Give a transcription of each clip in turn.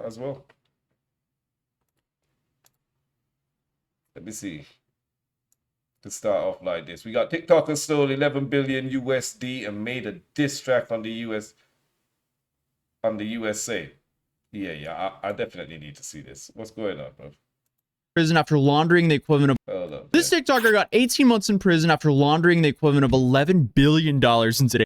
Might as well. Let me see. To start off like this, we got TikToker stole 11 billion USD and made a diss track on the USA. Yeah, I definitely need to see this. What's going on, bro? Prison after laundering the equivalent of this TikToker got 18 months in prison after laundering the equivalent of $11 billion in today.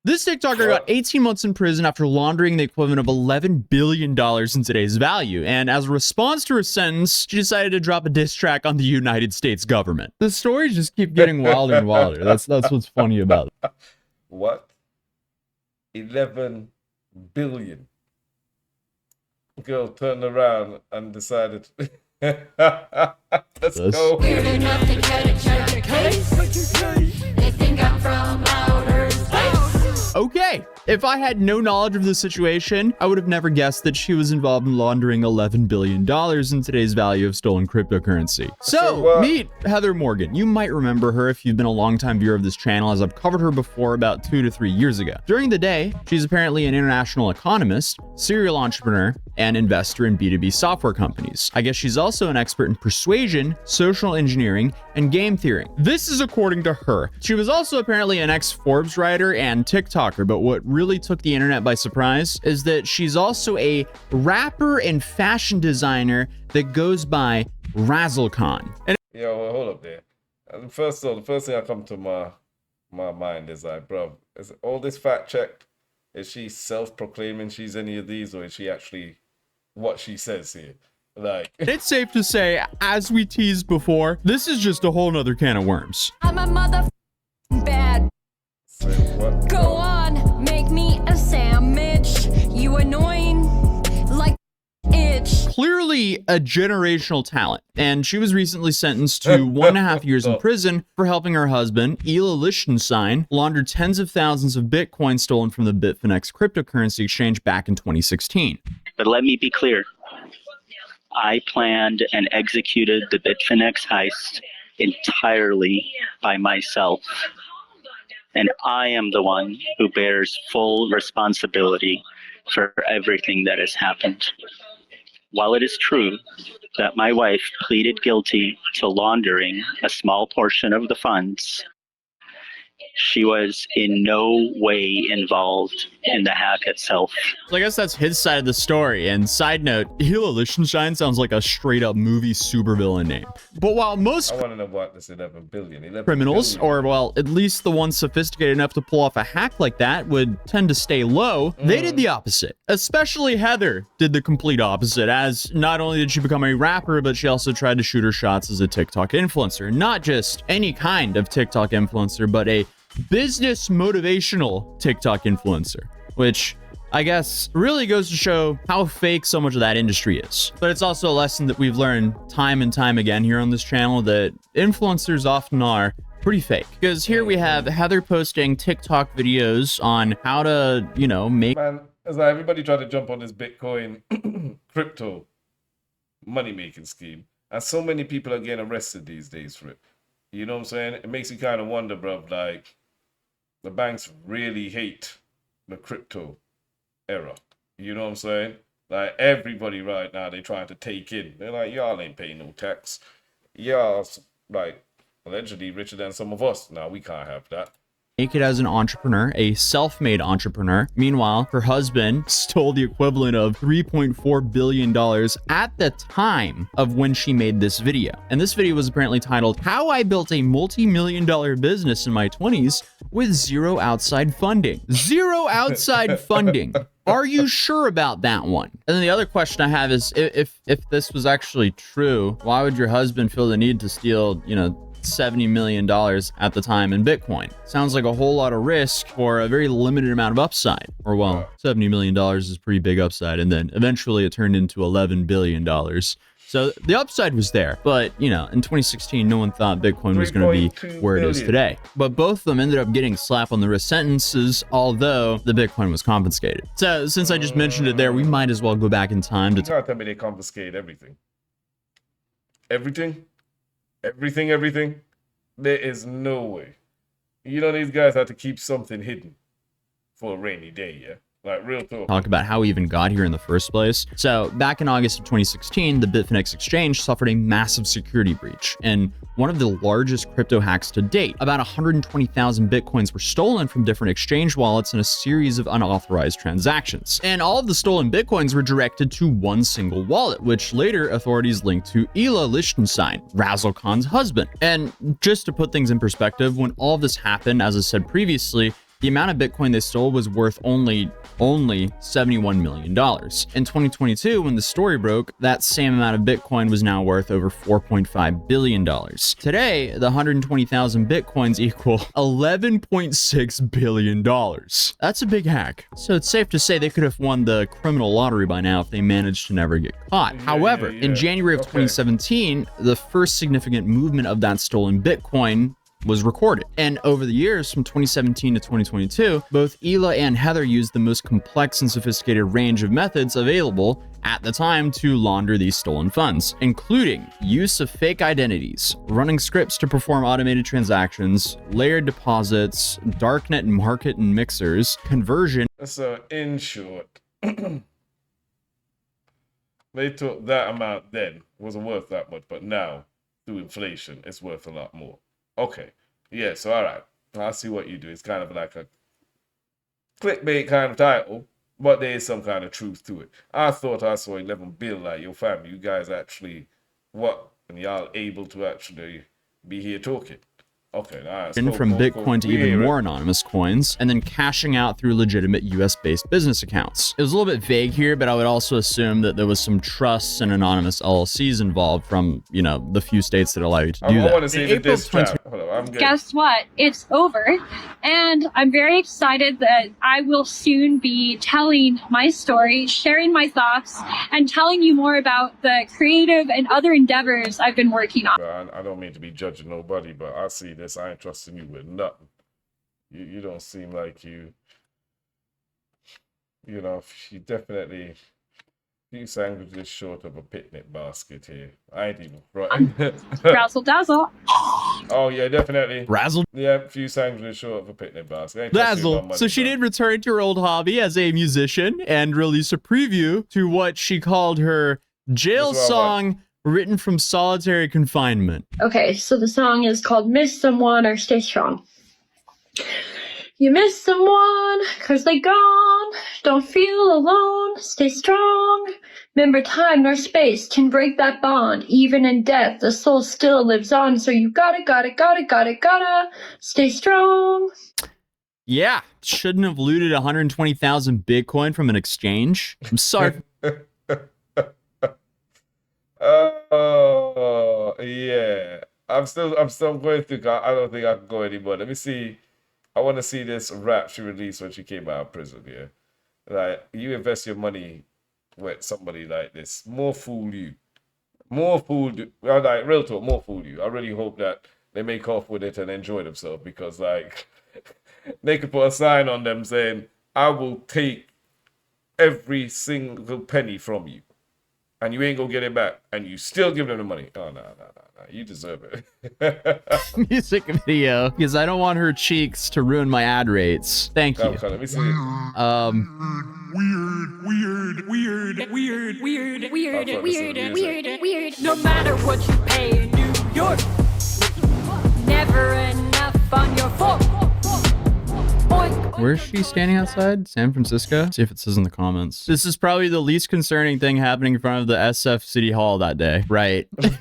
This TikToker got 18 months in prison after laundering the equivalent of $11 billion in today's value. And as a response to her sentence, she decided to drop a diss track on the United States government. The stories just keep getting wilder and wilder. That's what's funny about it. What? 11 billion. Girl turned around and decided, let's go. Weird enough to catch a case. They think I'm from outer space. Okay, if I had no knowledge of the situation, I would have never guessed that she was involved in laundering $11 billion in today's value of stolen cryptocurrency. So, meet Heather Morgan. You might remember her if you've been a longtime viewer of this channel, as I've covered her before about 2 to 3 years ago. During the day, she's apparently an international economist, serial entrepreneur, and investor in B2B software companies. I guess she's also an expert in persuasion, social engineering, and game theory. This is according to her. She was also apparently an ex-Forbes writer and TikToker, but what really took the internet by surprise is that she's also a rapper and fashion designer that goes by Razzlekhan. And yo, well, hold up there. The first thing that come to my mind is like, bro, is all this fact checked? Is she self-proclaiming she's any of these, or is she actually what she says here? Like, it's safe to say, as we teased before, this is just a whole nother can of worms. I'm a mother bad. what? Go on, make me a sandwich. You annoying like itch. Clearly a generational talent, and she was recently sentenced to 1.5 years in prison for helping her husband, Ela Lichtenstein, launder tens of thousands of Bitcoin stolen from the Bitfinex cryptocurrency exchange back in 2016. But let me be clear. I planned and executed the Bitfinex heist entirely by myself. And I am the one who bears full responsibility for everything that has happened. While it is true that my wife pleaded guilty to laundering a small portion of the funds, she was in no way involved in the hack itself. So I guess that's his side of the story. And side note, Ela Lichtenstein sounds like a straight up movie supervillain name. But while most I want to know what this 11 billion. criminals, or well, at least the ones sophisticated enough to pull off a hack like that, would tend to stay low, they did the opposite. Especially Heather did the complete opposite, as not only did she become a rapper, but she also tried to shoot her shots as a TikTok influencer. Not just any kind of TikTok influencer, but a business motivational TikTok influencer, which I guess really goes to show how fake so much of that industry is. But it's also a lesson that we've learned time and time again here on this channel, that influencers often are pretty fake. Because here we have Heather posting TikTok videos on how to, you know, make... Man, it's like everybody trying to jump on this Bitcoin crypto money-making scheme. And so many people are getting arrested these days for it. You know what I'm saying? It makes you kind of wonder, bro, like, the banks really hate the crypto era. You know what I'm saying? Like, everybody right now, they're trying to take in. They're like, y'all ain't paying no tax. Y'all, like, allegedly richer than some of us. Now, we can't have that. Make it as an entrepreneur, a self-made entrepreneur. Meanwhile, her husband stole the equivalent of $3.4 billion at the time of when she made this video. And this video was apparently titled, "How I Built a Multi-Million-Dollar Business in My 20s with Zero Outside Funding." Zero outside funding. Are you sure about that one? And then the other question I have is, if this was actually true, why would your husband feel the need to steal, you know, $70 million at the time in Bitcoin? Sounds like a whole lot of risk for a very limited amount of upside. Or well, $70 million is pretty big upside. And then eventually it turned into $11 billion. So the upside was there. But, you know, in 2016, no one thought Bitcoin was going to be where it is today. But both of them ended up getting slap on the wrist sentences, although the Bitcoin was confiscated. So since I just mentioned it there, we might as well go back in time to... You gotta tell me they confiscate everything. Everything? Everything. There is no way. You know, these guys have to keep something hidden for a rainy day, yeah? Like, real talk. Talk about how we even got here in the first place. So back in August of 2016, the Bitfinex exchange suffered a massive security breach and one of the largest crypto hacks to date. About 120,000 Bitcoins were stolen from different exchange wallets in a series of unauthorized transactions. And all of the stolen Bitcoins were directed to one single wallet, which later authorities linked to Ila Lichtenstein, Razzlekhan's husband. And just to put things in perspective, when all of this happened, as I said previously, the amount of Bitcoin they stole was worth only $71 million. In 2022, when the story broke, that same amount of Bitcoin was now worth over $4.5 billion. Today, the 120,000 Bitcoins equal $11.6 billion. That's a big hack. So it's safe to say they could have won the criminal lottery by now if they managed to never get caught. However, in January of 2017, the first significant movement of that stolen Bitcoin was recorded. And over the years from 2017 to 2022, both Ela and Heather used the most complex and sophisticated range of methods available at the time to launder these stolen funds, including use of fake identities, running scripts to perform automated transactions, layered deposits, darknet and market and mixers, conversion. So in short, they took that amount then, wasn't worth that much, but now through inflation, it's worth a lot more. Okay, yeah, so all right, I see what you do. It's kind of like a clickbait kind of title, but there is some kind of truth to it. I thought I saw 11 bill, like, your family, you guys actually, what, and y'all able to actually be here talking. Okay, all right. From Bitcoin to even more anonymous coins, and then cashing out through legitimate US-based business accounts. It was a little bit vague here, but I would also assume that there was some trusts and anonymous LLCs involved from, you know, the few states that allow you to do that. I want to see the disstrack. Guess what? It's over, and I'm very excited that I will soon be telling my story, sharing my thoughts, and telling you more about the creative and other endeavors I've been working on. I don't mean to be judging nobody, but I see this. I ain't trusting you with nothing. You don't seem like you know, you definitely few sandwiches short of a picnic basket here. I ain't even right. Razzle dazzle. Oh yeah, definitely. Razzle. Yeah, few sandwiches short of a picnic basket. Dazzle. So she did return to her old hobby as a musician and release a preview to what she called her jail song written from solitary confinement. Okay, so the song is called Miss Someone or Stay Strong. You miss someone, cause they gone. Don't feel alone, stay strong. Remember time nor space can break that bond. Even in death, the soul still lives on. So you gotta stay strong. Yeah, shouldn't have looted 120,000 Bitcoin from an exchange. I'm sorry. Oh yeah, I'm still going through. I don't think I can go anymore. Let me see. I want to see this rap she released when she came out of prison. Yeah, like, you invest your money with somebody like this, more fool you, more fool. Like, real talk, more fool you. I really hope that they make off with it and enjoy themselves, because like they could put a sign on them saying, "I will take every single penny from you, and you ain't gonna get it back," and you still give them the money. Oh, no. You deserve it. Music video, because I don't want her cheeks to ruin my ad rates. Thank you. Okay, let me see. Weird. No matter what you pay in New York, never enough on your fork. Where's she standing outside? San Francisco? See if it says in the comments. This is probably the least concerning thing happening in front of the SF City Hall that day. Right. Weird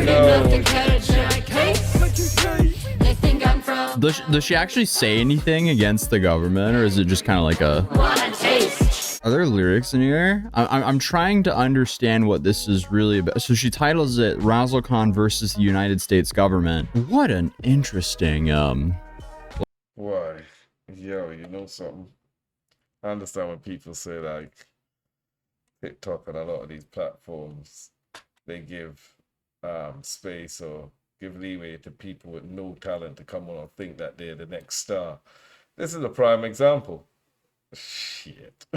enough to catch a case. They think I'm from. Does she actually say anything against the government, or is it just kind of like a... Wanna taste? Are there lyrics in here? I'm trying to understand what this is really about. So she titles it Razzlekhan versus the United States government. What an interesting, Why? Yo, you know something? I understand when people say, like, TikTok and a lot of these platforms, they give space or give leeway to people with no talent to come on and think that they're the next star. This is a prime example. Shit.